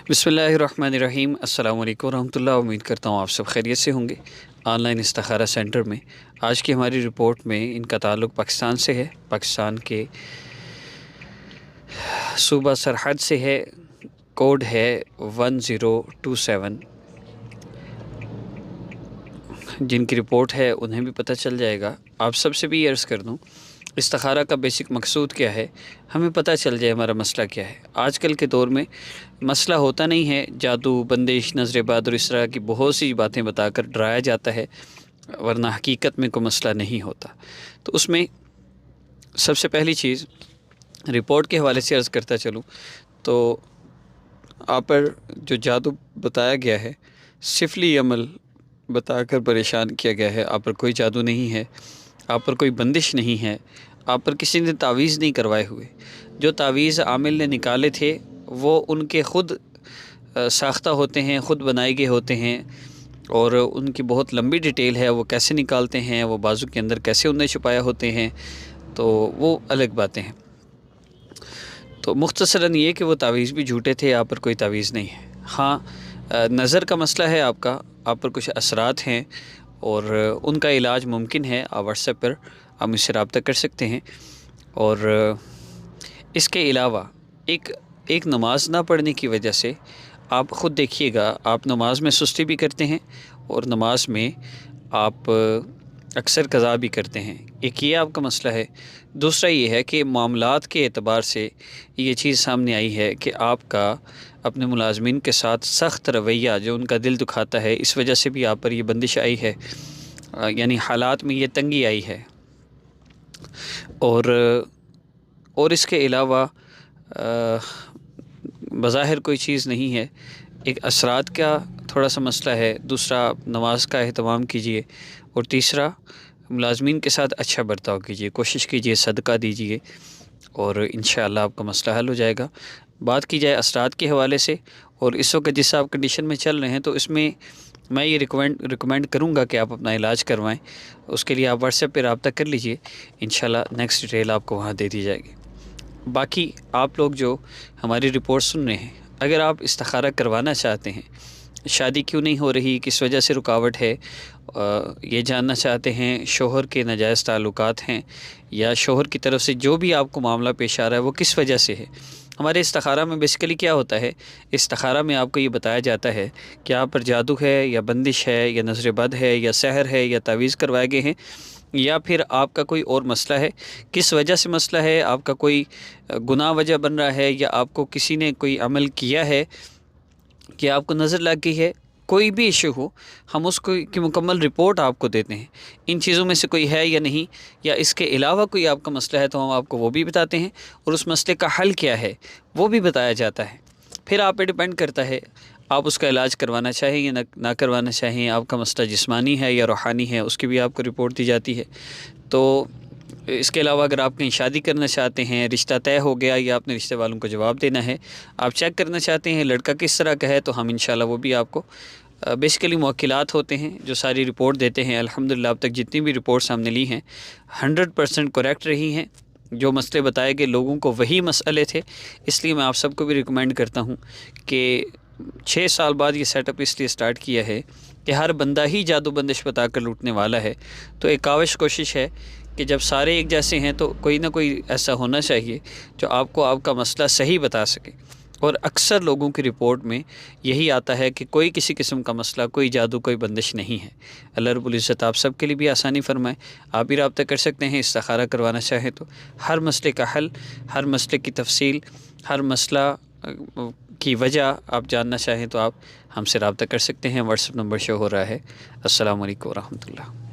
बिस्मिल्लाहिर्रहमानिर्रहीम। अस्सलाम वालेकुम रहमतुल्लाह। उम्मीद करता हूँ आप सब खैरियत से होंगे। ऑनलाइन इस्तिखारा सेंटर में आज की हमारी रिपोर्ट में इनका ताल्लुक़ पाकिस्तान से है, पाकिस्तान के सूबा सरहद से है। कोड है 1027। जिनकी रिपोर्ट है उन्हें भी पता चल जाएगा। आप सबसे भी अर्ज़ कर दूँ, इस्तिखारा का बेसिक मकसूद क्या है, हमें पता चल जाए हमारा मसला क्या है। आजकल के दौर में मसला होता नहीं है जादू, बंदिश, नज़र बद और इस तरह की बहुत सी बातें बताकर डराया जाता है, वरना हकीकत में कोई मसला नहीं होता। तो उसमें सबसे पहली चीज़ रिपोर्ट के हवाले से अर्ज़ करता चलूँ तो आप पर जो जादू बताया गया है, सिफली अमल बताकर परेशान किया गया है। आप पर कोई जादू नहीं है, आप पर कोई बंदिश नहीं है, आप पर किसी ने तावीज़ नहीं करवाए हुए। जो तावीज़ आमिल ने निकाले थे वो उनके ख़ुद साख्ता होते हैं, ख़ुद बनाए गए होते हैं और उनकी बहुत लंबी डिटेल है। वो कैसे निकालते हैं, वो बाजू के अंदर कैसे उन्हें छुपाया होते हैं, तो वो अलग बातें हैं। तो मुख्तसरन ये कि वो तावीज़ भी झूठे थे, आप पर कोई तावीज़ नहीं है। हाँ, नज़र का मसला है आपका, आप पर कुछ असरात हैं और उनका इलाज मुमकिन है। आप व्हाट्सएप पर आप मुझसे रब्ता कर सकते हैं। और इसके अलावा एक नमाज ना पढ़ने की वजह से आप ख़ुद देखिएगा, आप नमाज में सुस्ती भी करते हैं और नमाज में आप अक्सर कज़ा भी करते हैं। एक ये आपका मसला है। दूसरा ये है कि मामलात के एतबार से ये चीज़ सामने आई है कि आपका अपने मुलाज़मीन के साथ सख्त रवैया जो उनका दिल दुखाता है, इस वजह से भी आप पर ये बंदिश आई है, यानी हालात में ये तंगी आई है। और इसके अलावा बज़ाहिर कोई चीज़ नहीं है। एक असरात का थोड़ा सा मसला है। दूसरा, नमाज का एहतमाम कीजिए। और तीसरा, मुलाज़मीन के साथ अच्छा बर्ताव कीजिए, कोशिश कीजिए, सदका दीजिए और इंशाअल्लाह आपका मसला हल हो जाएगा। बात की जाए असरात के हवाले से और इस वक्त जिस आप कंडीशन में चल रहे हैं, तो इसमें मैं ये रिकमेंड करूँगा कि आप अपना इलाज करवाएं। उसके लिए आप व्हाट्सएप पर रब्ता कर लीजिए, इंशाअल्लाह नेक्स्ट डिटेल आपको वहाँ दे दी जाएगी। बाकी आप लोग जो हमारी रिपोर्ट सुन रहे हैं, अगर आप इस्तिखारा करवाना चाहते हैं, शादी क्यों नहीं हो रही, किस वजह से रुकावट है, ये जानना चाहते हैं, शोहर के नाजायज़ ताल्लुकात हैं या शोहर की तरफ से जो भी आपको मामला पेश आ रहा है वो किस वजह से है। हमारे इस्तिखारा में बेसिकली क्या होता है, इस्तिखारा में आपको ये बताया जाता है कि आप पर जादू है या बंदिश है या नज़र बद है या सहर है या तावीज़ करवाए गए हैं, या फिर आपका कोई और मसला है, किस वजह से मसला है, आपका कोई गुनाह वजह बन रहा है या आपको किसी ने कोई अमल किया है कि आपको नज़र लग गई है, कोई भी इशू हो, हम उसको की मुकम्मल रिपोर्ट आपको देते हैं। इन चीज़ों में से कोई है या नहीं, या इसके अलावा कोई आपका मसला है तो हम आपको वो भी बताते हैं और उस मसले का हल क्या है वो भी बताया जाता है। फिर आप पे डिपेंड करता है आप उसका इलाज करवाना चाहें या ना करवाना चाहें। आपका मसला जिस्मानी है या रूहानी है, उसकी भी आपको रिपोर्ट दी जाती है। तो इसके अलावा अगर आप कहीं शादी करना चाहते हैं, रिश्ता तय हो गया या आपने रिश्ते वालों को जवाब देना है, आप चेक करना चाहते हैं लड़का किस तरह का है, तो हम इंशाल्लाह वो भी आपको बेसिकली मुवक्किलात होते हैं जो सारी रिपोर्ट देते हैं। अल्हम्दुलिल्लाह अब तक जितनी भी रिपोर्ट्स हमने ली हैं 100% करेक्ट रही हैं। जो मसले बताए गए लोगों को वही मसले थे। इसलिए मैं आप सबको भी रिकमेंड करता हूँ कि 6 साल बाद ये सेटअप इसलिए स्टार्ट किया है कि हर बंदा ही जादू बंदिश बताकर लूटने वाला है। तो एक काविश कोशिश है कि जब सारे एक जैसे हैं तो कोई ना कोई ऐसा होना चाहिए जो आपको आपका मसला सही बता सके। और अक्सर लोगों की रिपोर्ट में यही आता है कि कोई किसी किस्म का मसला, कोई जादू, कोई बंदिश नहीं है। अल्लाह रब्बुल इज़्ज़त आप सब के लिए भी आसानी फरमाए। आप भी रब्ता कर सकते हैं इस्तिखारा करवाना चाहें तो। हर मसले का हल, हर मसले की तफसील, हर मसला की वजह आप जानना चाहें तो आप हमसे रब्ता कर सकते हैं। व्हाट्सएप नंबर शो हो रहा है। अस्सलामु अलैकुम व रहमतुल्लाह।